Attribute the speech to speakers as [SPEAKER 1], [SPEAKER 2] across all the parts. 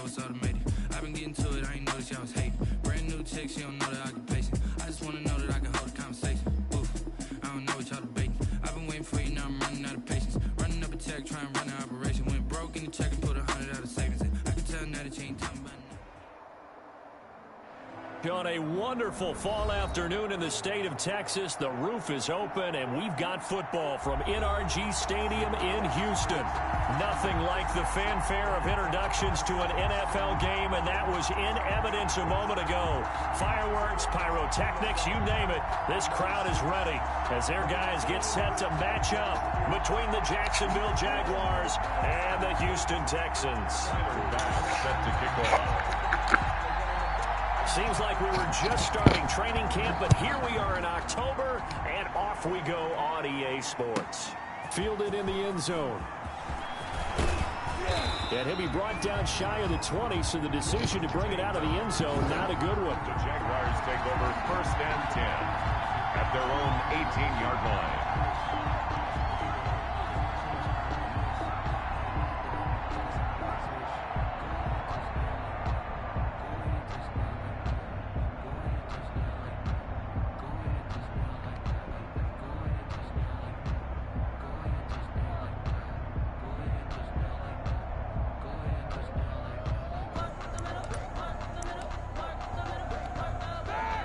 [SPEAKER 1] know it's automated. I've been getting to it, I ain't noticed y'all was hating. Brand new chick, she don't know that I can pace it. I just wanna know that I can hold a conversation. Oof, I don't know what y'all debating. I've been waiting for you, now I'm running out of patience. Running up a check, trying to run an operation. Went broke in the check and put 100 out of savings in. I can tell now that you ain't talking about nothing.
[SPEAKER 2] On a wonderful fall afternoon in the state of Texas, the roof is open, and we've got football from NRG Stadium in Houston. Nothing like the fanfare of introductions to an NFL game, and that was in evidence a moment ago. Fireworks, pyrotechnics, you name it. This crowd is ready as their guys get set to match up between the Jacksonville Jaguars and the Houston Texans.
[SPEAKER 3] Set to kick off.
[SPEAKER 2] Seems like we were just starting training camp, but here we are in October, and off we go on EA Sports. Fielded in the end zone. And he'll be brought down shy of the 20, so the decision to bring it out of the end zone, not a good one.
[SPEAKER 3] The Jaguars take over 1st and 10 at their own 18-yard line.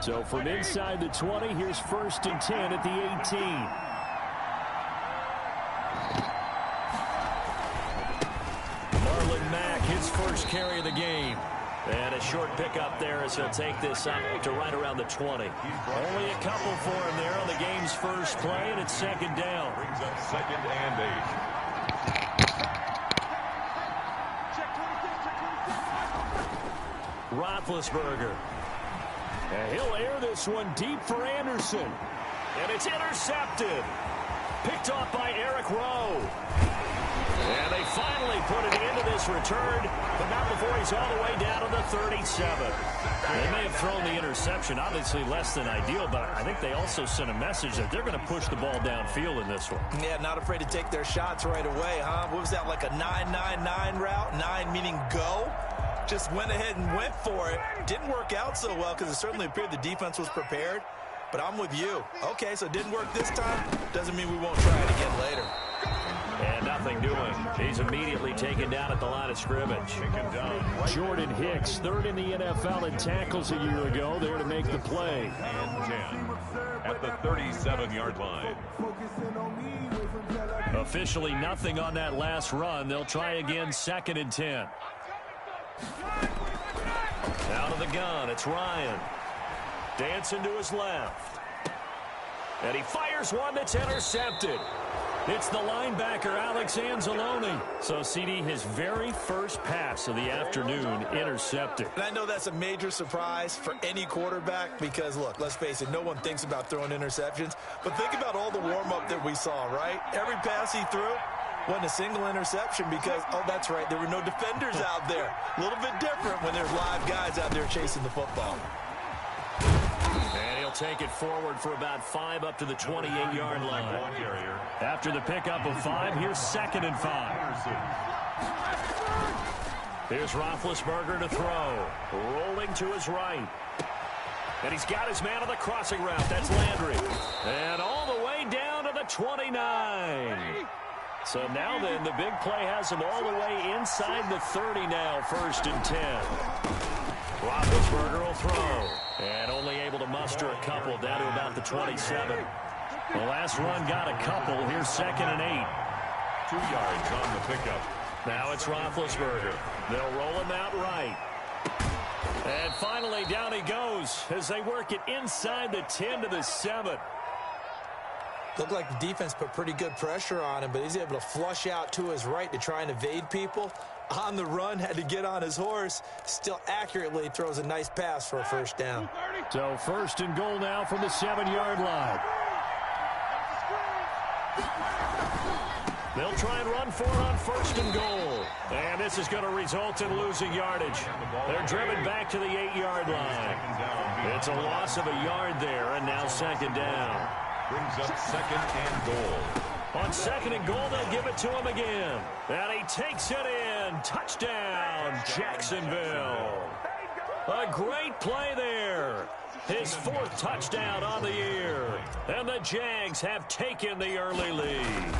[SPEAKER 2] So from inside the 20, here's 1st and 10 at the 18. Marlon Mack, his first carry of the game. And a short pickup there as he'll take this up to right around the 20. Only a couple for him there on the game's first play, and it's 2nd down.
[SPEAKER 3] Brings up 2nd and
[SPEAKER 2] 8. Roethlisberger. And he'll air this one deep for Anderson. And it's intercepted. Picked off by Eric Rowe. And they finally put an end to this return, but not before he's all the way down to the 37. They may have thrown the interception, obviously less than ideal, but I think they also sent a message that they're going to push the ball downfield in this one.
[SPEAKER 4] Yeah, not afraid to take their shots right away, huh? What was that, like a 9-9-9 route? 9 meaning go? Just went ahead and went for it. Didn't work out so well because it certainly appeared the defense was prepared. But I'm with you. Okay, so it didn't work this time. Doesn't mean we won't try it again later.
[SPEAKER 2] And nothing doing. He's immediately taken down at the line of scrimmage. Jordan Hicks, 3rd in the NFL in tackles a year ago, there to make the play.
[SPEAKER 3] And 10 at the 37-yard line.
[SPEAKER 2] Officially nothing on that last run. They'll try again, 2nd and 10. Out of the gun, it's Ryan. Dancing to his left. And he fires one that's intercepted. It's the linebacker, Alex Anzalone. So, CD, his very first pass of the afternoon intercepted.
[SPEAKER 4] And I know that's a major surprise for any quarterback because, look, let's face it, no one thinks about throwing interceptions. But think about all the warm-up that we saw, right? Every pass he threw wasn't a single interception because, oh, that's right, there were no defenders out there. A little bit different when there's live guys out there chasing the football.
[SPEAKER 2] And he'll take it forward for about 5 up to the 28-yard line. After the pickup of 5, here's 2nd and 5. Here's Roethlisberger to throw. Rolling to his right. And he's got his man on the crossing route. That's Landry. And all the way down to the 29. So now then, the big play has him all the way inside the 30 now, 1st and 10. Roethlisberger will throw. And only able to muster a couple down to about the 27. The last run got a couple. Here's 2nd and 8.
[SPEAKER 3] 2 yards on the pickup.
[SPEAKER 2] Now it's Roethlisberger. They'll roll him out right. And finally, down he goes as they work it inside the 10 to the 7.
[SPEAKER 4] Looked like the defense put pretty good pressure on him, but he's able to flush out to his right to try and evade people. On the run, had to get on his horse. Still accurately throws a nice pass for a 1st down.
[SPEAKER 2] So 1st and goal now from the 7-yard line. They'll try and run for it on 1st and goal. And this is going to result in losing yardage. They're driven back to the 8-yard line. It's a loss of a yard there, and now 2nd down.
[SPEAKER 3] Brings up 2nd and goal.
[SPEAKER 2] On 2nd and goal, they'll give it to him again. And he takes it in. Touchdown, touchdown, Jacksonville. A great play there. His 4th touchdown on the year. And the Jags have taken the early lead.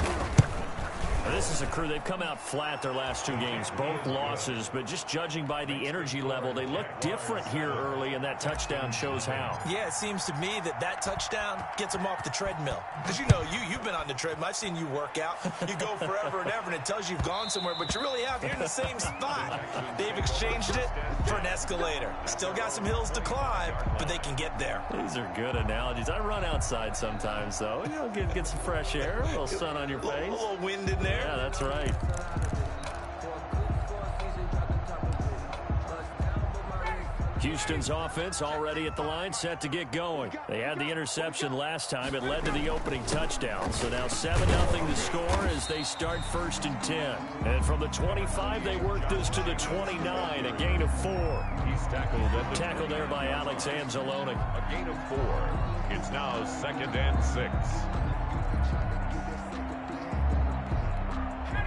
[SPEAKER 2] This is a crew, they've come out flat their last 2 games, both losses, but just judging by the energy level, they look different here early, and that touchdown shows how.
[SPEAKER 4] Yeah, it seems to me that touchdown gets them off the treadmill. Because you've been on the treadmill. I've seen you work out. You go forever and ever, and it tells you you've gone somewhere, but you really have. You're in the same spot. They've exchanged it for an escalator. Still got some hills to climb, but they can get there.
[SPEAKER 2] These are good analogies. I run outside sometimes, though. Get some fresh air, a little sun on your face.
[SPEAKER 4] A little wind in there.
[SPEAKER 2] Yeah, that's right. Houston's offense already at the line, set to get going. They had the interception last time. It led to the opening touchdown. So now 7-0 to score as they start 1st and 10. And from the 25, they work this to the 29, a gain of 4.
[SPEAKER 3] He's
[SPEAKER 2] tackled there by Alex Anzalone.
[SPEAKER 3] A gain of 4. It's now 2nd and 6.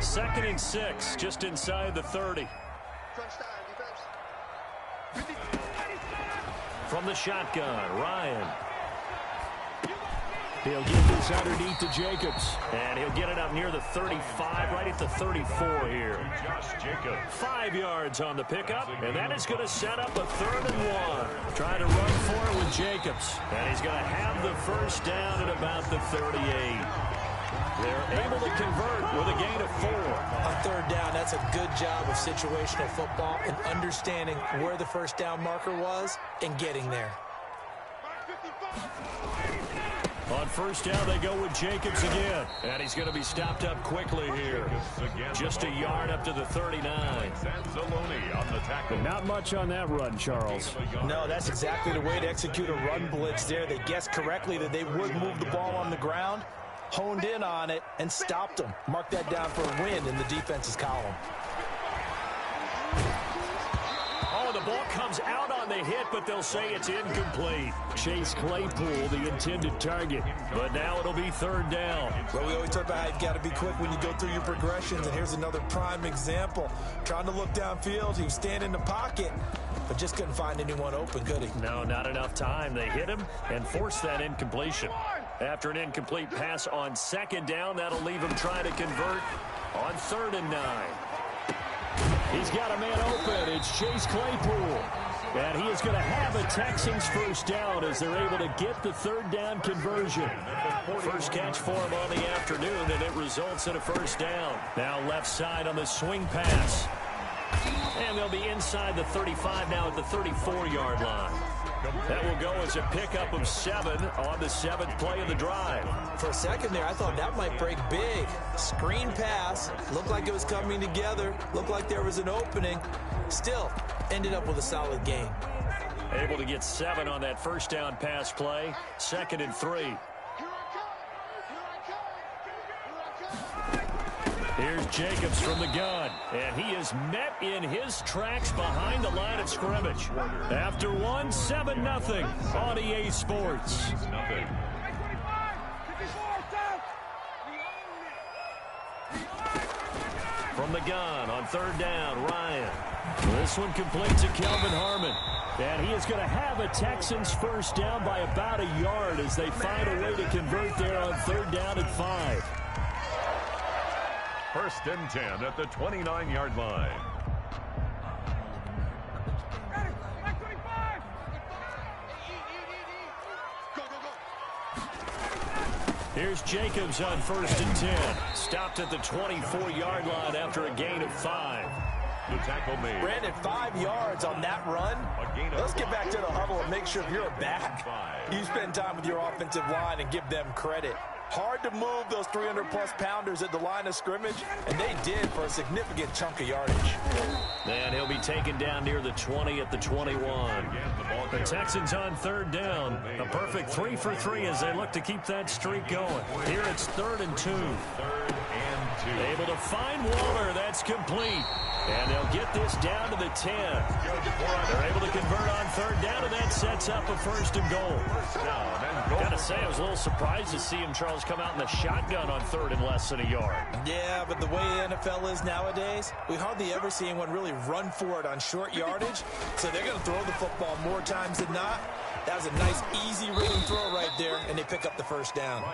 [SPEAKER 2] 2nd and 6, just inside the 30. From the shotgun, Ryan. He'll get this underneath to Jacobs. And he'll get it up near the 35, right at the 34 here.
[SPEAKER 3] Josh Jacobs.
[SPEAKER 2] 5 yards on the pickup, and that is going to set up a 3rd and 1. Trying to run for it with Jacobs. And he's going to have the 1st down at about the 38. They're able to convert with a gain of 4.
[SPEAKER 4] On 3rd down, that's a good job of situational football and understanding where the 1st down marker was and getting there.
[SPEAKER 2] On 1st down, they go with Jacobs again. And he's going to be stopped up quickly here. Just a yard up to the 39.
[SPEAKER 3] Anzalone on the tackle.
[SPEAKER 2] Not much on that run, Charles.
[SPEAKER 4] No, that's exactly the way to execute a run blitz there. They guessed correctly that they would move the ball on the ground, honed in on it, and stopped them. Mark that down for a win in the defense's column.
[SPEAKER 2] Oh, the ball comes out on the hit, but they'll say it's incomplete. Chase Claypool, the intended target. But now it'll be 3rd down.
[SPEAKER 4] Well, we always talk about how you've got to be quick when you go through your progressions, and here's another prime example. Trying to look downfield, he was standing in the pocket, but just couldn't find anyone open, could he?
[SPEAKER 2] No, not enough time. They hit him and forced that incompletion. After an incomplete pass on 2nd down, that'll leave him trying to convert on 3rd and 9. He's got a man open. It's Chase Claypool. And he is going to have a Texans 1st down as they're able to get the 3rd down conversion. First catch for him on the afternoon, and it results in a 1st down. Now left side on the swing pass. And they'll be inside the 35 now at the 34-yard line. That will go as a pickup of 7 on the 7th play of the drive.
[SPEAKER 4] For a second there, I thought that might break big. Screen pass. Looked like it was coming together. Looked like there was an opening. Still, ended up with a solid gain.
[SPEAKER 2] Able to get 7 on that 1st down pass play. 2nd and 3. Here's Jacobs from the gun, and he is met in his tracks behind the line of scrimmage. After 7-0 on EA Sports. From the gun on 3rd down, Ryan. This one complete to Kelvin Harmon. And he is going to have a Texans 1st down by about a yard as they find a way to convert there on 3rd down and 5.
[SPEAKER 3] 1st and 10 at the 29-yard line.
[SPEAKER 2] Here's Jacobs on 1st and 10. Stopped at the 24-yard line after a gain of 5.
[SPEAKER 3] The tackle made.
[SPEAKER 4] Brandon, 5 yards on that run. Let's get back to the huddle and make sure if you're a back, you spend time with your offensive line and give them credit. Hard to move those 300-plus pounders at the line of scrimmage, and they did for a significant chunk of yardage.
[SPEAKER 2] And he'll be taken down near the 20 at the 21. The Texans on 3rd down. A perfect 3 for 3 as they look to keep that streak going. Here it's 3rd and 2.
[SPEAKER 3] 3rd and
[SPEAKER 2] Able to find Waller. That's complete. And they'll get this down to the 10. They're able to convert on third down, and that sets up a first and goal. Got to say, I was a little surprised to see him, Charles, come out in the shotgun on third and less than a yard.
[SPEAKER 4] Yeah, but the way the NFL is nowadays, we hardly ever see anyone really run for it on short yardage. So they're going to throw the football more times than not. That was a nice, easy rhythm throw right there, and they pick up the first down.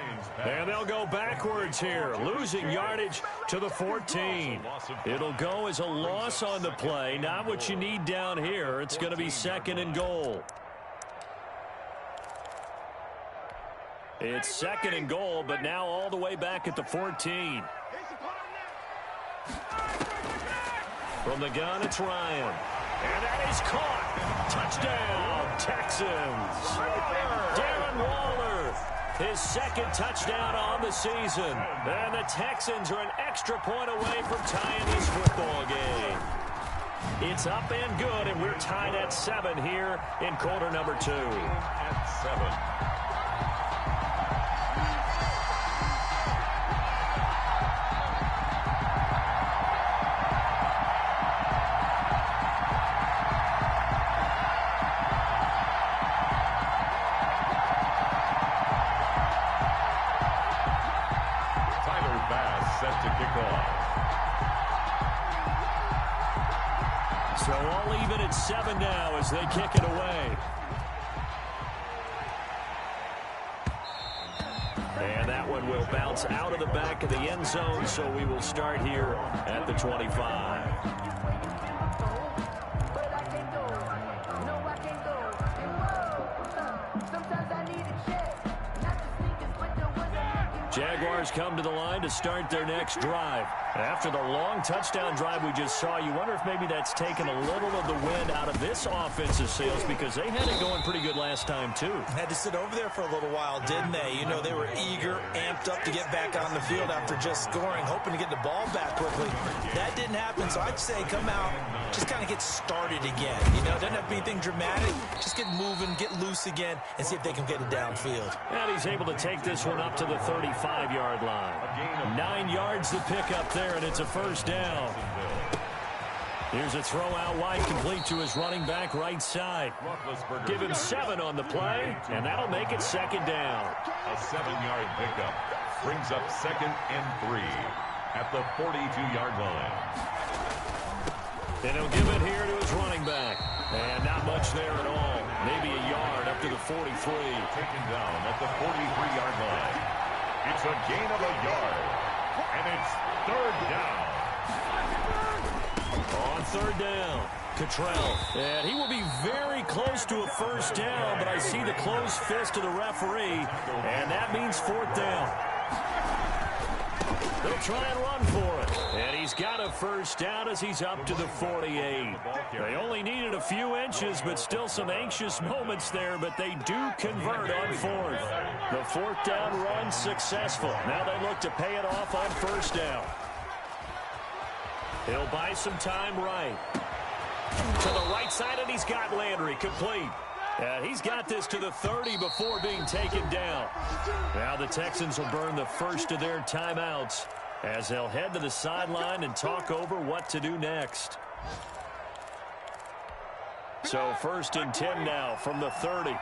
[SPEAKER 2] And they'll go backwards here, losing yardage to the 14. It'll go as a loss on the play. Not what you need down here. It's going to be second and goal. It's second and goal, but now all the way back at the 14. From the gun, it's Ryan. And that is caught. Touchdown, Texans. Darren Waller, his second touchdown on the season. And the Texans are an extra point away from tying this football game. It's up and good, and we're tied at 7 here in quarter number 2.
[SPEAKER 3] At 7.
[SPEAKER 2] Set to kick off. So all even at 7 now as they kick it away. And that one will bounce out of the back of the end zone, so we will start here at the 25. Jaguars come to the line to start their next drive. After the long touchdown drive we just saw, you wonder if maybe that's taken a little of the wind out of this offensive sails, because they had it going pretty good last time, too.
[SPEAKER 4] Had to sit over there for a little while, didn't they? You know, they were eager, amped up to get back on the field after just scoring, hoping to get the ball back quickly. That didn't happen, so I'd say come out, just kind of get started again. You know, doesn't have to be anything dramatic. Just get moving, get loose again, and see if they can get it downfield.
[SPEAKER 2] And he's able to take this one up to the 35-yard line. 9 yards to pick up there, and it's a first down. Here's a throw out wide, complete to his running back right side. Give him 7 on the play, and that'll make it second down.
[SPEAKER 3] A 7-yard pickup brings up second and 3 at the 42-yard line.
[SPEAKER 2] And he'll give it here to his running back. And not much there at all. Maybe a yard up to the 43.
[SPEAKER 3] Taken down at the 43-yard line. It's a gain of a yard. And it's third down.
[SPEAKER 2] On third down, Cottrell. And he will be very close to a first down, but I see the closed fist of the referee, and that means fourth down. They'll try and run for it. And he's got a first down as he's up to the 48. They only needed a few inches, but still some anxious moments there, but they do convert on fourth. The fourth down run successful. Now they look to pay it off on first down. He'll buy some time right. To the right side, and he's got Landry complete. And he's got this to the 30 before being taken down. Now the Texans will burn the first of their timeouts as they'll head to the sideline and talk over what to do next. So first and 10 now from the 30.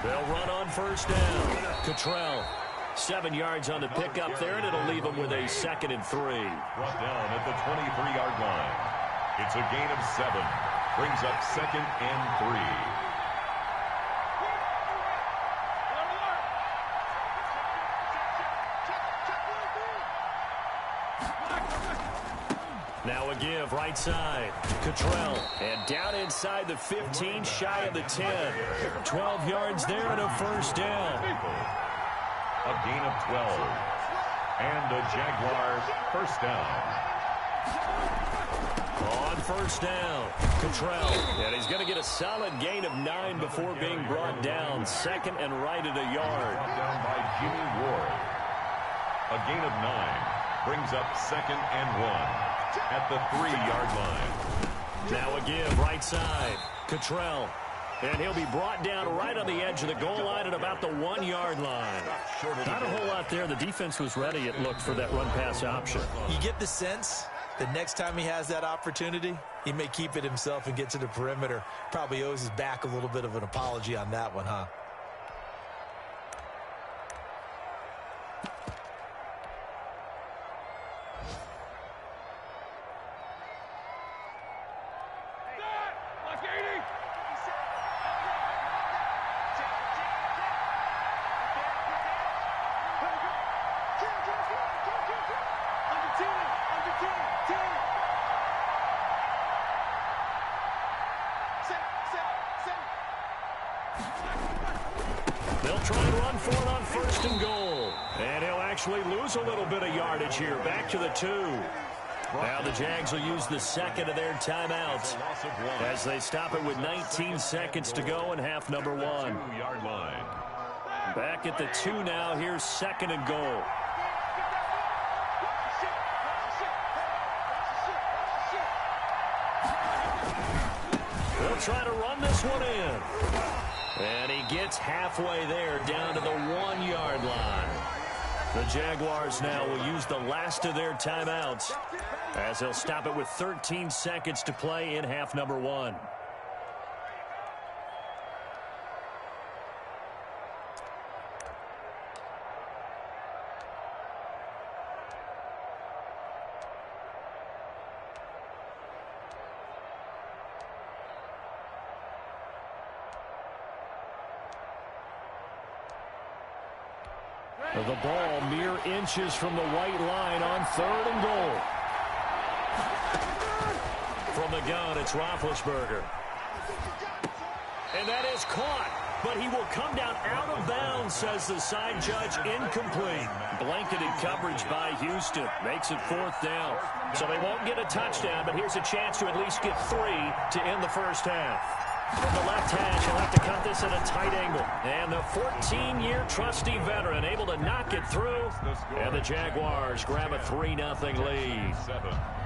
[SPEAKER 2] They'll run on first down. Cottrell. 7 yards on the pickup there, and it'll leave them with a second and 3.
[SPEAKER 3] Brought down at the 23-yard line. It's a gain of 7. Brings up second and 3.
[SPEAKER 2] Now a give right side. Cottrell. And down inside the 15, shy of the 10. 12 yards there and a first down.
[SPEAKER 3] A gain of 12. And a Jaguars first down.
[SPEAKER 2] On first down, Cottrell. And he's going to get a solid gain of 9 before being brought down. Second and right at a yard.
[SPEAKER 3] Brought down by Jimmy Ward. A gain of 9. Brings up second and 1 at the 3-yard line.
[SPEAKER 2] Now a give right side. Cottrell. And he'll be brought down right on the edge of the goal line at about the 1-yard line. Not a whole lot there. The defense was ready, it looked, for that run-pass option.
[SPEAKER 4] You get the sense that next time he has that opportunity, he may keep it himself and get to the perimeter. Probably owes his back a little bit of an apology on that one, huh?
[SPEAKER 2] They'll try and run for it on 1st and goal. And he'll actually lose a little bit of yardage here. Back to the 2. Now the Jags will use the second of their timeouts as they stop it with 19 seconds to go in half number 1. Back at the 2 now. Here's 2nd and goal. They'll try to run this one in. And he gets halfway there, down to the 1-yard line. The Jaguars now will use the last of their timeouts as they'll stop it with 13 seconds to play in half number 1. The ball mere inches from the white line on 3rd and goal. From the gun, it's Roethlisberger. And that is caught, but he will come down out of bounds, says the side judge. Incomplete. Blanketed coverage by Houston. Makes it 4th down. So they won't get a touchdown, but here's a chance to at least get 3 to end the first half. From the left hash, he'll have to cut this at a tight angle. And the 14-year trusty veteran able to knock it through. And the Jaguars grab a 3-0 lead.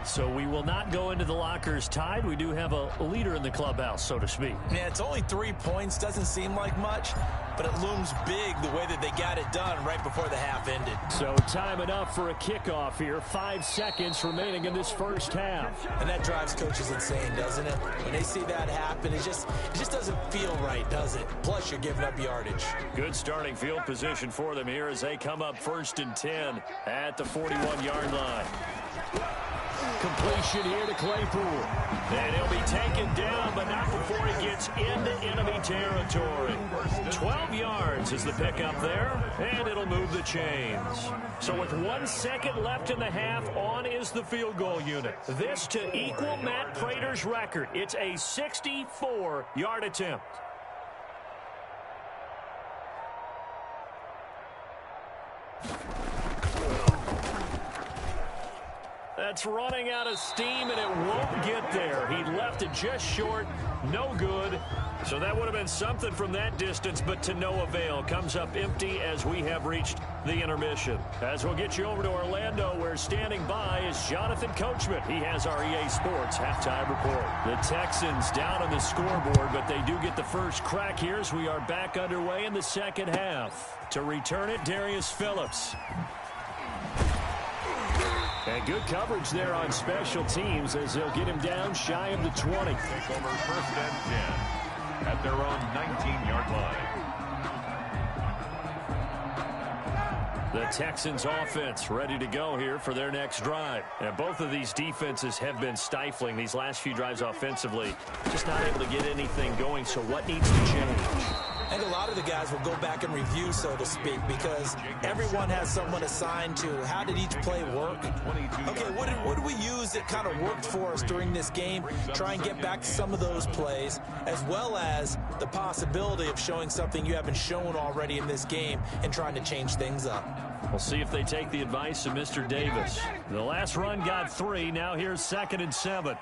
[SPEAKER 2] So we will not go into the lockers tied. We do have a leader in the clubhouse, so to speak.
[SPEAKER 4] Yeah, it's only 3 points. Doesn't seem like much, but it looms big the way that they got it done right before the half ended.
[SPEAKER 2] So time enough for a kickoff here. 5 seconds remaining in this first half.
[SPEAKER 4] And that drives coaches insane, doesn't it? When they see that happen, it just doesn't feel right, does it? Plus, you're giving up yardage.
[SPEAKER 2] Good starting field position for them here as they come up 1st and 10 at the 41-yard line. Completion here to Claypool. And he'll be taken down, but not before he gets into enemy territory. 12 yards is the pickup there, and it'll move the chains. So with 1 second left in the half, on is the field goal unit. This to equal Matt Prater's record. It's a 64-yard attempt. That's running out of steam, and it won't get there. He left it just short. No good. So that would have been something from that distance, but to no avail. Comes up empty as we have reached the intermission. As we'll get you over to Orlando, where standing by is Jonathan Coachman. He has our EA Sports halftime report. The Texans down on the scoreboard, but they do get the first crack here as we are back underway in the second half. To return it, Darius Phillips. And good coverage there on special teams as they'll get him down shy of the 20.
[SPEAKER 3] Take over 1st and 10 at their own 19-yard line.
[SPEAKER 2] The Texans offense ready to go here for their next drive. And both of these defenses have been stifling these last few drives offensively. Just not able to get anything going, so what needs to change?
[SPEAKER 4] I think a lot of the guys will go back and review, so to speak, because everyone has someone assigned to how did each play work. Okay, what did we use that kind of worked for us during this game? Try and get back to some of those plays, as well as the possibility of showing something you haven't shown already in this game and trying to change things up.
[SPEAKER 2] We'll see if they take the advice of Mr. Davis. The last run got 3. Now here's 2nd and 7.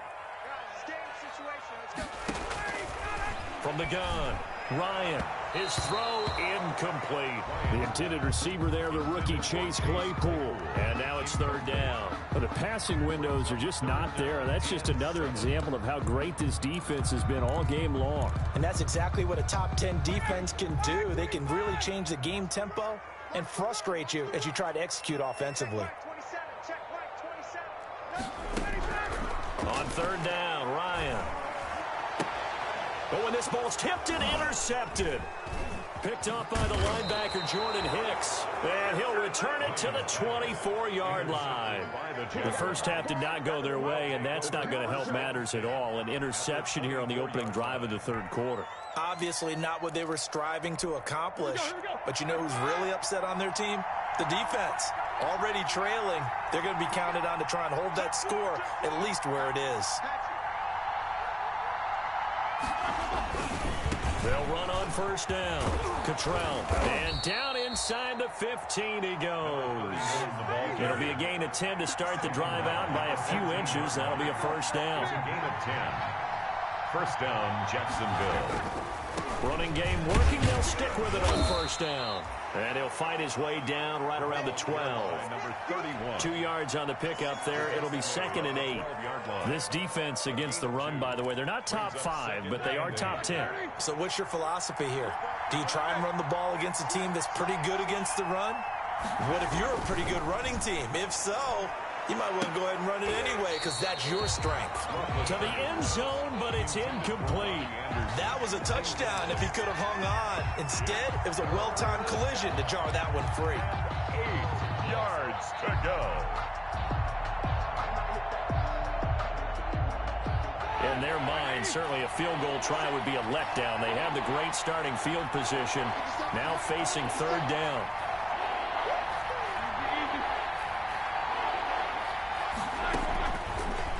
[SPEAKER 2] From the gun, Ryan. His throw incomplete. The intended receiver there, the rookie Chase Claypool. And now it's third down.
[SPEAKER 5] But the passing windows are just not there. That's just another example of how great this defense has been all game long.
[SPEAKER 4] And that's exactly what a top 10 defense can do. They can really change the game tempo and frustrate you as you try to execute offensively.
[SPEAKER 2] On third down, Ryan. But when this ball's tipped and intercepted. Picked up by the linebacker, Jordan Hicks. And he'll return it to the 24-yard line. The first half did not go their way, and that's not going to help matters at all. An interception here on the opening drive of the third quarter.
[SPEAKER 4] Obviously not what they were striving to accomplish. But you know who's really upset on their team? The defense. Already trailing. They're going to be counted on to try and hold that score at least where it is.
[SPEAKER 2] They'll run on first down. Cottrell. And down inside the 15 he goes. It'll be a gain of 10 to start the drive out by a few inches. That'll be a first down.
[SPEAKER 3] It's a gain of 10. First down, Jacksonville.
[SPEAKER 2] Running game working. They'll stick with it on first down. And he'll fight his way down right around the 12.
[SPEAKER 3] Number 31.
[SPEAKER 2] 2 yards on the pickup there. It'll be 2nd and 8. This defense against the run, by the way, they're not top 5, but they are top 10.
[SPEAKER 4] So what's your philosophy here? Do you try and run the ball against a team that's pretty good against the run? What if you're a pretty good running team? If so, you might want to go ahead and run it anyway because that's your strength.
[SPEAKER 2] To the end zone, but it's incomplete.
[SPEAKER 4] That was a touchdown if he could have hung on. Instead, it was a well-timed collision to jar that one free.
[SPEAKER 3] 8 yards to go.
[SPEAKER 2] In their mind, certainly a field goal try would be a letdown. They have the great starting field position. Now facing third down.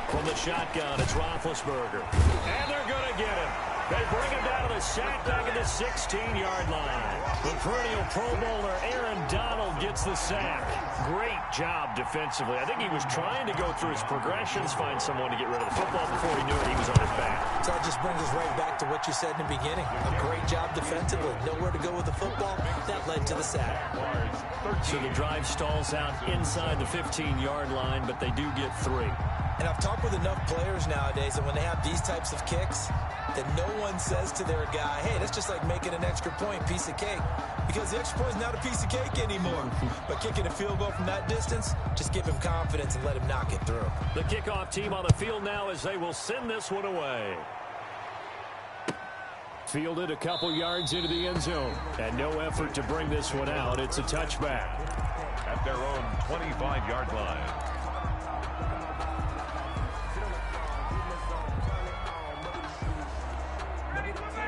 [SPEAKER 2] From the shotgun, it's Roethlisberger. And they're going to get him. They bring him down to the sack back at the 16-yard line. The perennial Pro Bowler Aaron Donald gets the sack. Great job defensively. I think he was trying to go through his progressions, find someone to get rid of the football before he knew it. He was on his back.
[SPEAKER 4] So that just brings us right back to what you said in the beginning. A great job defensively. Nowhere to go with the football. That led to the sack.
[SPEAKER 2] So the drive stalls out inside the 15-yard line, but they do get 3.
[SPEAKER 4] And I've talked with enough players nowadays that when they have these types of kicks, that no one says to their guy, hey, that's just like making an extra point, piece of cake. Because the extra point is not a piece of cake anymore. But kicking a field goal from that distance, just give him confidence and let him knock it through.
[SPEAKER 2] The kickoff team on the field now as they will send this one away. Fielded a couple yards into the end zone. And no effort to bring this one out. It's a touchback.
[SPEAKER 3] At their own 25-yard line.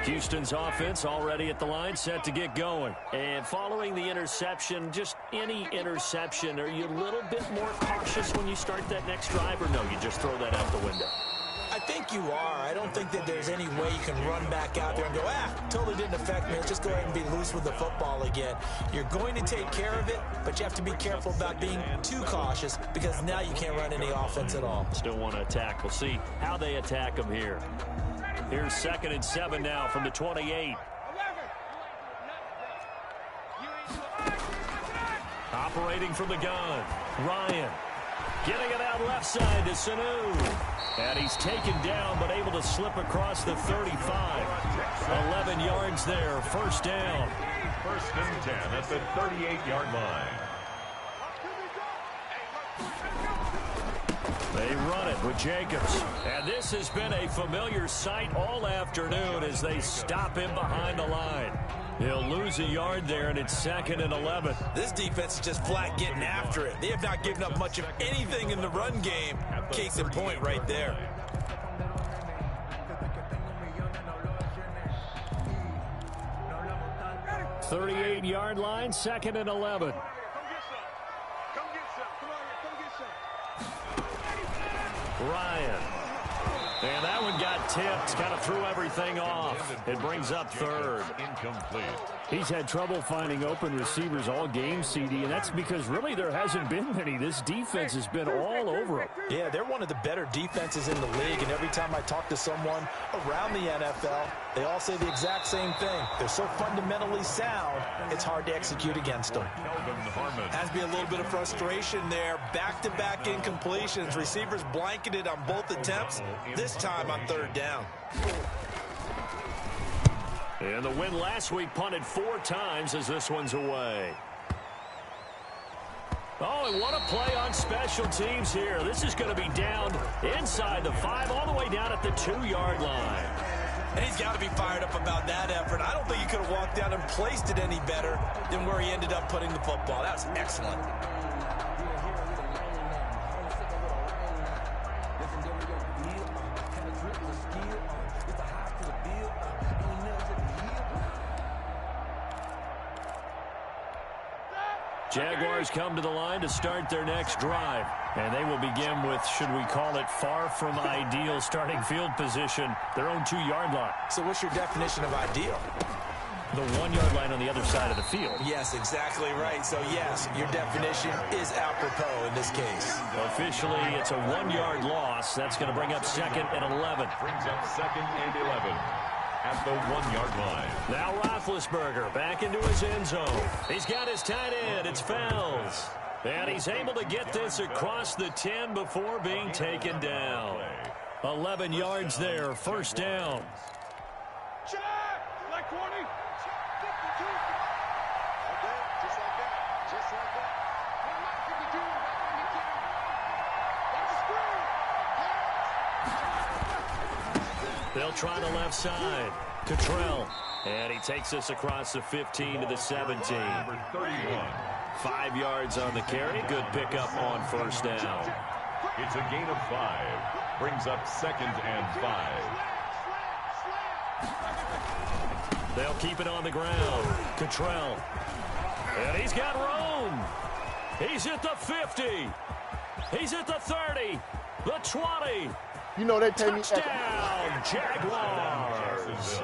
[SPEAKER 2] Houston's offense already at the line, set to get going. And following the interception, just any interception, are you a little bit more cautious when you start that next drive, or no, you just throw that out the window?
[SPEAKER 4] I think you are. I don't think that there's any way you can run back out there and go, totally didn't affect me. Let's just go ahead and be loose with the football again. You're going to take care of it, but you have to be careful about being too cautious because now you can't run any offense at all.
[SPEAKER 2] Still want to attack. We'll see how they attack them here. Here's 2nd and 7 now from the 28. Operating from the gun. Ryan getting it out left side to Sanu. And he's taken down but able to slip across the 35. 11 yards there. First down.
[SPEAKER 3] 1st and 10 at the 38-yard line.
[SPEAKER 2] They run it with Jacobs. And this has been a familiar sight all afternoon as they stop him behind the line. He'll lose a yard there, and it's 2nd and 11.
[SPEAKER 4] This defense is just flat getting after it. They have not given up much of anything in the run game. Case in point right there.
[SPEAKER 2] – 38-yard line, 2nd and 11. Ryan. And that one got tipped, kind of threw everything off. It brings up 3rd.
[SPEAKER 3] Incomplete.
[SPEAKER 5] He's had trouble finding open receivers all game, CD, and that's because really there hasn't been many. This defense has been all over him.
[SPEAKER 4] Yeah, they're one of the better defenses in the league, and every time I talk to someone around the NFL, they all say the exact same thing. They're so fundamentally sound, it's hard to execute against them. Has to be a little bit of frustration there. Back-to-back incompletions. Receivers blanketed on both attempts, this time on third down.
[SPEAKER 2] And the win last week punted 4 times as this one's away. Oh, and what a play on special teams here. This is going to be down inside the 5, all the way down at the 2-yard line.
[SPEAKER 4] And he's got to be fired up about that effort. I don't think he could have walked down and placed it any better than where he ended up putting the football. That was excellent.
[SPEAKER 2] Jaguars come to the line to start their next drive. And they will begin with, should we call it, far from ideal starting field position, their own 2-yard line.
[SPEAKER 4] So what's your definition of ideal?
[SPEAKER 2] The 1-yard line on the other side of the field.
[SPEAKER 4] Yes, exactly right. So, yes, your definition is apropos in this case.
[SPEAKER 2] Officially, it's a 1-yard loss. That's going to bring up 2nd and 11.
[SPEAKER 3] Brings up 2nd and 11. At the 1-yard line.
[SPEAKER 2] Now Roethlisberger back into his end zone. He's got his tight end. It's Fells. And he's able to get this across the 10 before being taken down. 11 yards there, first down.
[SPEAKER 6] Check! Like 20.
[SPEAKER 2] They'll try the left side. Cottrell. And he takes us across the 15 to the 17.
[SPEAKER 3] Number 31.
[SPEAKER 2] 5 yards on the carry. Good pickup on first down.
[SPEAKER 3] It's a gain of 5. Brings up 2nd and 5.
[SPEAKER 2] They'll keep it on the ground. Cottrell. And he's got room. He's at the 50. He's at the 30. The 20.
[SPEAKER 7] You know they pay me.
[SPEAKER 2] Touchdown, Jaguars.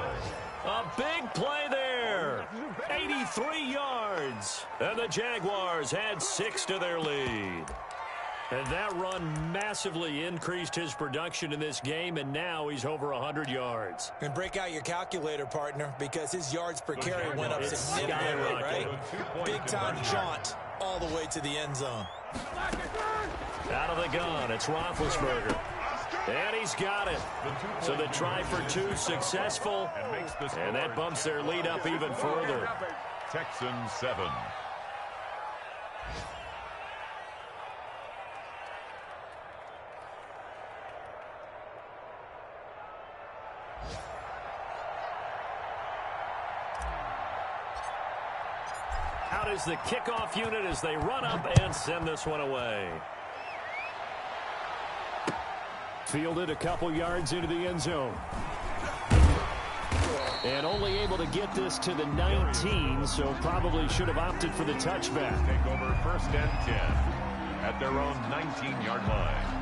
[SPEAKER 2] A big play there. 83 yards. And the Jaguars had 6 to their lead. And that run massively increased his production in this game, and now he's over 100 yards.
[SPEAKER 4] And break out your calculator, partner, because his yards per carry went up significantly, right? Big-time jaunt all the way to the end zone.
[SPEAKER 2] Out of the gun, it's Roethlisberger. And he's got it. So the try for 2 successful, and that bumps their lead up even further.
[SPEAKER 3] Texans 7.
[SPEAKER 2] Out is the kickoff unit as they run up and send this one away.
[SPEAKER 5] Fielded a couple yards into the end zone. And only able to get this to the 19, so probably should have opted for the touchback.
[SPEAKER 3] Take over 1st and 10 at their own 19-yard line.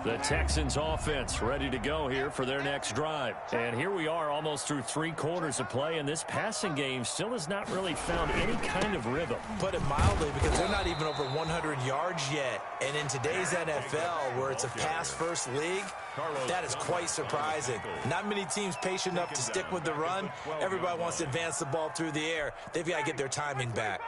[SPEAKER 2] The Texans offense ready to go here for their next drive. And here we are almost through 3 quarters of play, and this passing game still has not really found any kind of rhythm.
[SPEAKER 4] Put it mildly, because they're not even over 100 yards yet. And in today's NFL, where it's a pass-first league, that is quite surprising. Not many teams patient enough to stick with the run. Everybody wants to advance the ball through the air. They've got to get their timing back.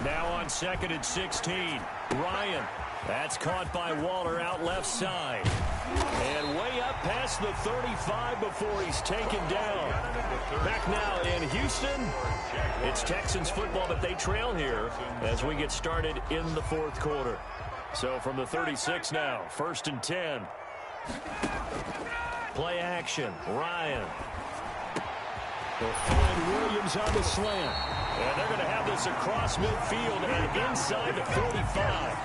[SPEAKER 2] Now on 2nd and 16. Ryan. That's caught by Waller out left side. And way up past the 35 before he's taken down. Back now in Houston. It's Texans football, but they trail here as we get started in the 4th quarter. So from the 36 now, 1st and 10. Play action. Ryan.
[SPEAKER 5] They'll find Williams on the slant.
[SPEAKER 2] And they're going to have this across midfield and inside the 45.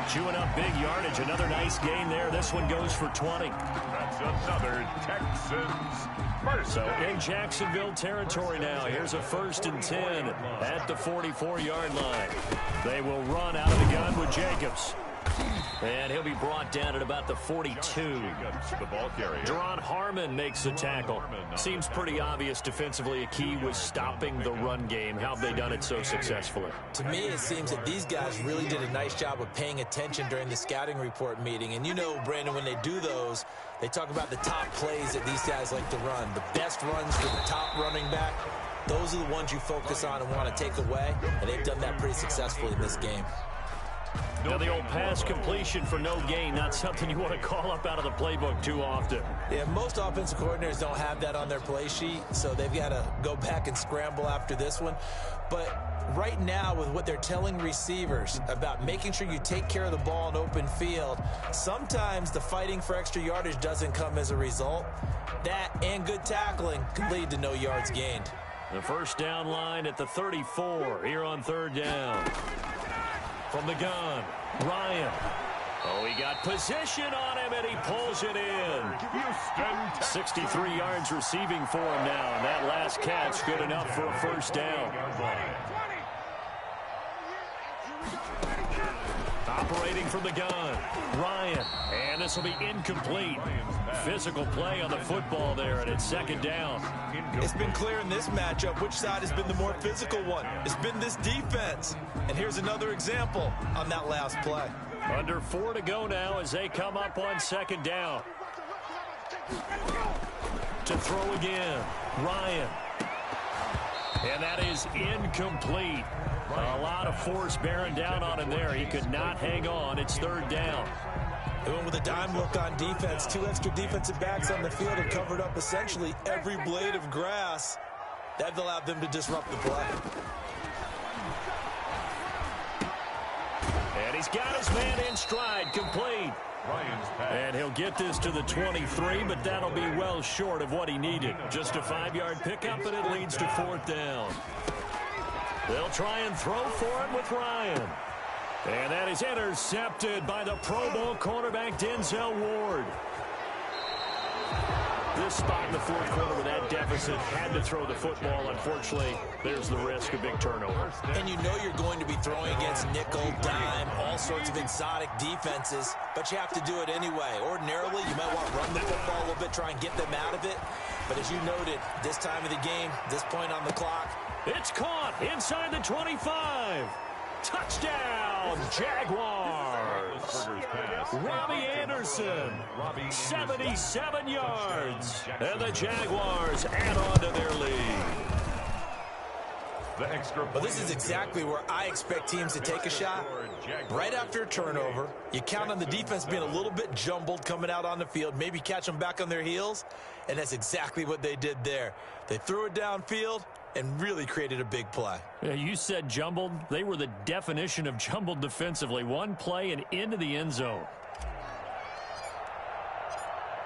[SPEAKER 2] Chewing up big yardage. Another nice gain there. This one goes for 20.
[SPEAKER 3] That's another Texans first.
[SPEAKER 2] So in Jacksonville territory now. Here's a 1st and 10 at the 44-yard line. They will run out of the gun with Jacobs. And he'll be brought down at about the 42.
[SPEAKER 3] The ball carrier.
[SPEAKER 2] Deron Harmon makes the tackle. Seems pretty obvious defensively a key was stopping the run game. How have they done it so successfully?
[SPEAKER 4] To me, it seems that these guys really did a nice job of paying attention during the scouting report meeting. And you know, Brandon, when they do those, they talk about the top plays that these guys like to run. The best runs for the top running back. Those are the ones you focus on and want to take away. And they've done that pretty successfully in this game.
[SPEAKER 2] Now, the old pass completion for no gain, not something you want to call up out of the playbook too often.
[SPEAKER 4] Yeah, most offensive coordinators don't have that on their play sheet, so they've got to go back and scramble after this one. But right now, with what they're telling receivers about making sure you take care of the ball in open field, sometimes the fighting for extra yardage doesn't come as a result. That and good tackling could lead to no yards gained.
[SPEAKER 2] The first down line at the 34 here on 3rd down. From the gun, Ryan. Oh, he got position on him, and he pulls it in.
[SPEAKER 3] Houston.
[SPEAKER 2] 63 yards receiving for him now, and that last catch good enough for a 1st down. Operating from the gun, Ryan. And this will be incomplete. Physical play on the football there, and it's 2nd down.
[SPEAKER 4] It's been clear in this matchup which side has been the more physical one. It's been this defense. And here's another example on that last play.
[SPEAKER 2] Under 4 to go now as they come up on 2nd down. To throw again, Ryan. And that is incomplete. A lot of force bearing down on him there. He could not hang on. It's 3rd down.
[SPEAKER 4] They went with a dime look on defense. 2 extra defensive backs on the field and covered up essentially every blade of grass. That allowed them to disrupt the play.
[SPEAKER 2] And he's got his man in stride, complete. And he'll get this to the 23, but that'll be well short of what he needed. Just a 5-yard pickup, and it leads to 4th down. They'll try and throw for it with Ryan. And that is intercepted by the Pro Bowl cornerback Denzel Ward. This spot in the 4th quarter with that deficit, had to throw the football. Unfortunately, there's the risk of big turnover.
[SPEAKER 4] And you know you're going to be throwing against nickel, dime, all sorts of exotic defenses, but you have to do it anyway. Ordinarily, you might want to run the football a little bit, try and get them out of it. But as you noted, this time of the game, this point on the clock,
[SPEAKER 2] it's caught inside the 25. Touchdown, Jaguars. Robbie Anderson, 77 yards. And the Jaguars add on to their lead.
[SPEAKER 4] But this is exactly where I expect teams to take a shot. Right after a turnover, you count on the defense being a little bit jumbled coming out on the field, maybe catch them back on their heels, and that's exactly what they did there. They threw it downfield and really created a big play.
[SPEAKER 2] Yeah, you said jumbled. They were the definition of jumbled defensively. One play and into the end zone.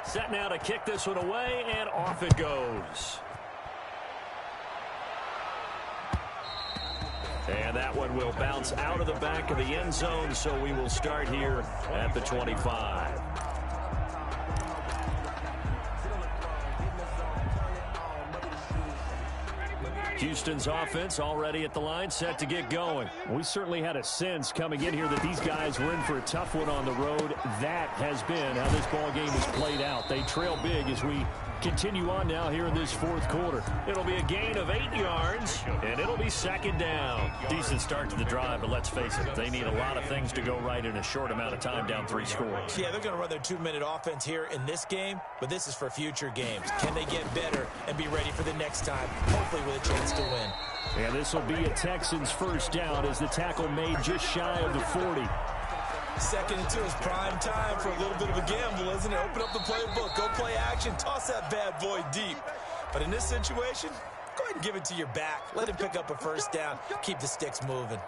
[SPEAKER 2] Set now to kick this one away, and off it goes. And that one will bounce out of the back of the end zone, so we will start here at the 25. Houston's offense already at the line, set to get going.
[SPEAKER 5] We certainly had a sense coming in here that these guys were in for a tough one on the road. That has been how this ball game has played out. They trail big as we continue on now here in this 4th quarter.
[SPEAKER 2] It'll be a gain of 8 yards, and it'll be 2nd down. Decent start to the drive, but let's face it, they need a lot of things to go right in a short amount of time, down 3 scores.
[SPEAKER 4] Yeah, they're going to run their 2-minute offense here in this game, but this is for future games. Can they get better and be ready for the next time, hopefully with a chance to win?
[SPEAKER 5] And this will be a Texans 1st down as the tackle made just shy of the 40.
[SPEAKER 4] 2nd and 2 is prime time for a little bit of a gamble, isn't it? Open up the playbook, go play action, toss that bad boy deep. But in this situation, go ahead and give it to your back. Let him pick up a 1st down. Keep the sticks moving.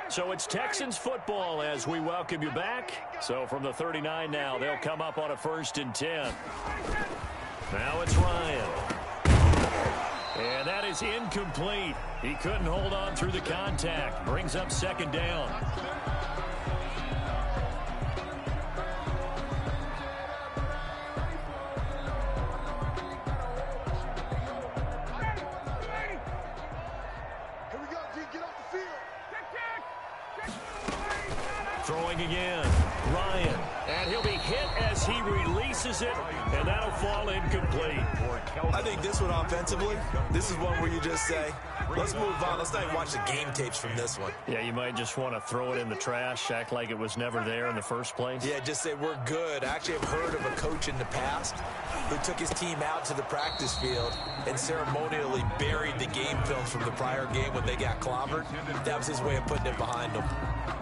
[SPEAKER 2] So it's Texans football as we welcome you back. So from the 39 now, they'll come up on a 1st and 10. Now it's Ryan. And that is incomplete. He couldn't hold on through the contact. Brings up second down. Throwing again. Ryan. And he'll be hit as he releases it, and that'll fall incomplete.
[SPEAKER 4] I think this one offensively, this is one where you just say, let's move on. Let's not even watch the game tapes from this one.
[SPEAKER 2] Yeah, you might just want to throw it in the trash, act like it was never there in the first place.
[SPEAKER 4] Yeah, just say we're good. I actually have heard of a coach in the past who took his team out to the practice field and ceremonially buried the game films from the prior game when they got clobbered. That was his way of putting it behind them.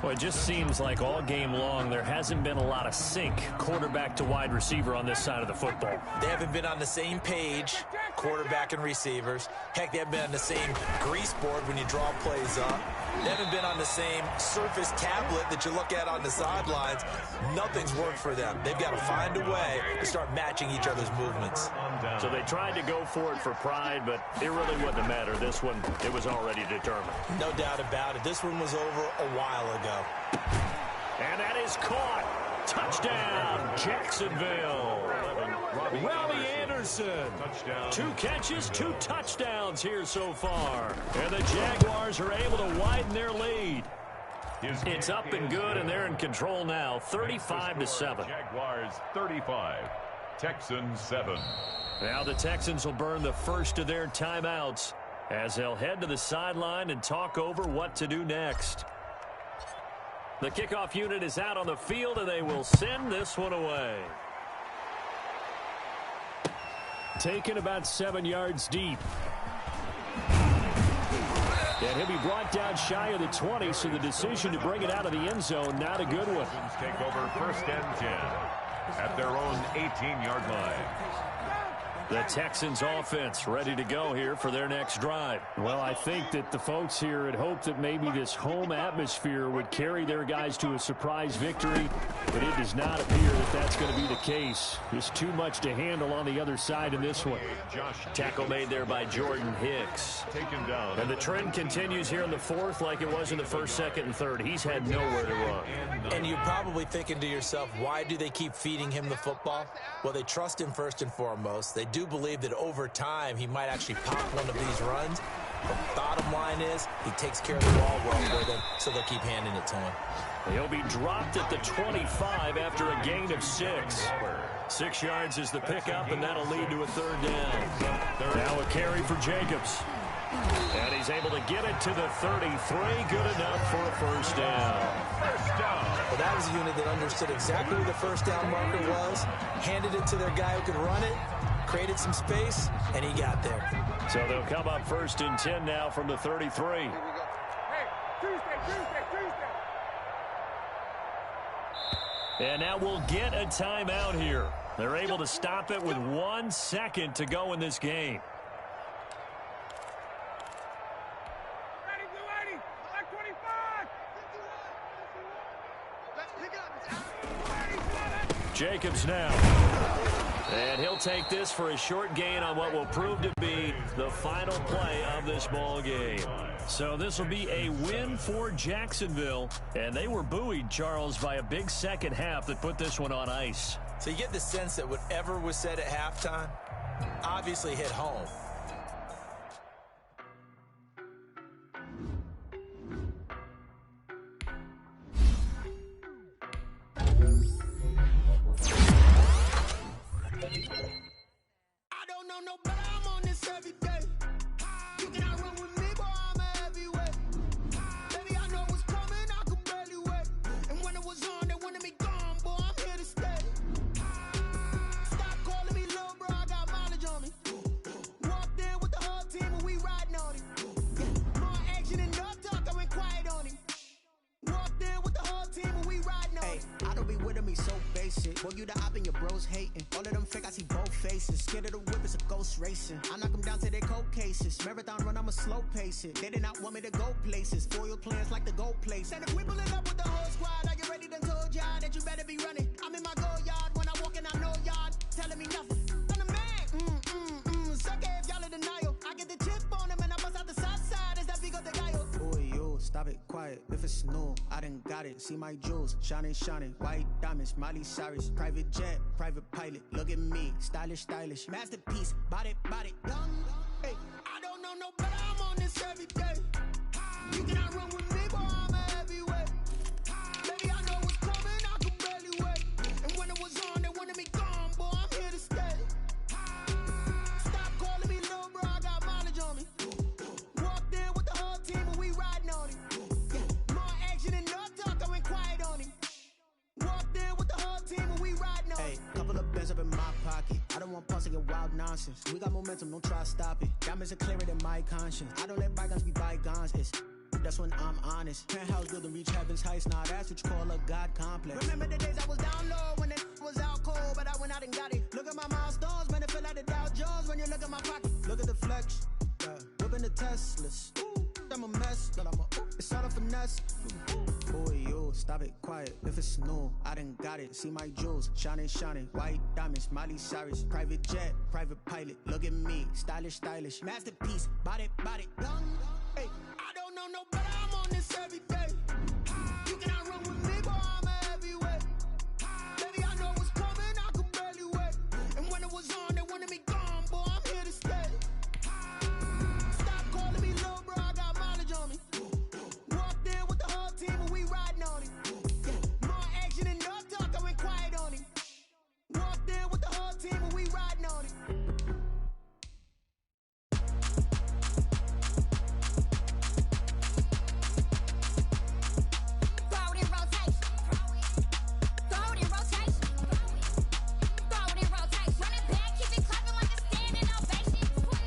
[SPEAKER 2] Well, it just seems like all game long there hasn't been a lot of sync quarterback to wide receiver on this side of the football.
[SPEAKER 4] They haven't been on the same page, quarterback and receivers. Heck, they haven't been on the same grease board when you draw plays up. They haven't been on the same Surface tablet that you look at on the sidelines. Nothing's worked for them. They've got to find a way to start matching each other's movements.
[SPEAKER 2] So they tried to go for it for pride, but it really wouldn't matter. This one, it was already determined.
[SPEAKER 4] No doubt about it. This one was over a while ago.
[SPEAKER 2] And that is caught. Touchdown, Jacksonville. Robbie Anderson. 2 catches, 2 touchdowns here so far. And the Jaguars are able to widen their lead. It's up and good, and they're in control now, 35-7.
[SPEAKER 3] Jaguars 35, Texans 7.
[SPEAKER 2] Now the Texans will burn the first of their timeouts as they'll head to the sideline and talk over what to do next. The kickoff unit is out on the field, and they will send this one away.
[SPEAKER 5] Taken about 7 yards deep. And he'll be brought down shy of the 20, so the decision to bring it out of the end zone, not a good one.
[SPEAKER 3] Take over 1st and 10 at their own 18-yard line.
[SPEAKER 2] The Texans offense ready to go here for their next drive.
[SPEAKER 5] Well, I think that the folks here had hoped that maybe this home atmosphere would carry their guys to a surprise victory, but it does not appear that that's going to be the case. There's too much to handle on the other side in this one.
[SPEAKER 2] Tackle made there by Jordan Hicks.
[SPEAKER 3] Taken down.
[SPEAKER 2] And the trend continues here in the 4th like it was in the 1st, 2nd, and 3rd. He's had nowhere to run.
[SPEAKER 4] And you're probably thinking to yourself, why do they keep feeding him the football? Well, they trust him first and foremost. They do believe that over time he might actually pop one of these runs. But bottom line is he takes care of the ball well for them, so they'll keep handing it to him.
[SPEAKER 2] He'll be dropped at the 25 after a gain of 6. 6 yards is the pickup, and that'll lead to a 3rd down. Now a carry for Jacobs. And he's able to get it to the 33. Good enough for a 1st down.
[SPEAKER 4] Well, that was a unit that understood exactly where the 1st down marker was, handed it to their guy who could run it, created some space, and he got there.
[SPEAKER 2] So they'll come up 1st and 10 now from the 33.
[SPEAKER 6] Hey, Tuesday.
[SPEAKER 2] And now we'll get a timeout here. They're able to stop it with 1 second to go in this game.
[SPEAKER 6] Ready, like 25. Let's pick it up.
[SPEAKER 2] Jacobs now. And he'll take this for a short gain on what will prove to be the final play of this ball game. So this will be a win for Jacksonville. And they were buoyed, Charles, by a big second half that put this one on ice.
[SPEAKER 4] So you get the sense that whatever was said at halftime obviously hit home.
[SPEAKER 7] I don't know no better, I'm on this every day. You cannot run with me, boy, I'm a heavyweight. Baby, I know what's coming, I could barely wait. And when it was on, they wanted me gone, boy, I'm here to stay. Stop calling me little bro, I got mileage on me. Walked in with the whole team and we riding on it. More action and no talk, I went quiet on him. Walked in with the whole team and we riding on it.
[SPEAKER 8] I don't be with me so basic. Boy, you the op and your bros hating. All of them fake, I see both faces. Scared of the whip, it's a ghost racing. I knock them down to their cold cases. Marathon run, I'ma slow pace it. They did not want me to go places. Foil plans like the gold place.
[SPEAKER 7] And if we pulling up with the whole squad, I already done told y'all that you better be running. I'm in my go yard, when I walk in, I know y'all telling me nothing. I'm the man, sucker if y'all in denial. I get the chill.
[SPEAKER 8] new, I done got it. See my jewels, shining, shining. White diamonds, Miley Cyrus. Private jet, private pilot. Look at me, stylish, stylish. Masterpiece, body, young. Hey, I don't know no better. I'm on this every day. You cannot run with me, boy. I'm a heavyweight. Baby, I know what's coming. I can barely wait. And when it was on, they wanted me gone, boy. I'm here to stay. Stop calling me little bro. I got mileage on me. Walked in with the whole team, and we riding on it. More action than no talk. I went quiet on him. Walked in with the whole team, and we riding on it. Hey, couple of bands up in my pocket. I don't want pulse to get wild nonsense. We got momentum, don't try to stop it. Diamonds are clearer than my conscience. I don't let bygones be bygones. That's when I'm honest. Penthouse building, reach heaven's heights. Now that's what you call a God complex. Remember the days I was down low when it was out cold, but I went out and got it. Look at my milestones, man, it feel like the Dow Jones when you look at my pocket. Look at the flex, whipping the Teslas. I'm a mess, but it's all a finesse. Boy, yo, stop it, quiet. If it's new, I done got it. See my jewels, shining, shining. White diamonds, Miley Cyrus. Private jet, private pilot. Look at me, stylish, stylish. Masterpiece, body, young. Hey, I don't know no better. I'm on this every day.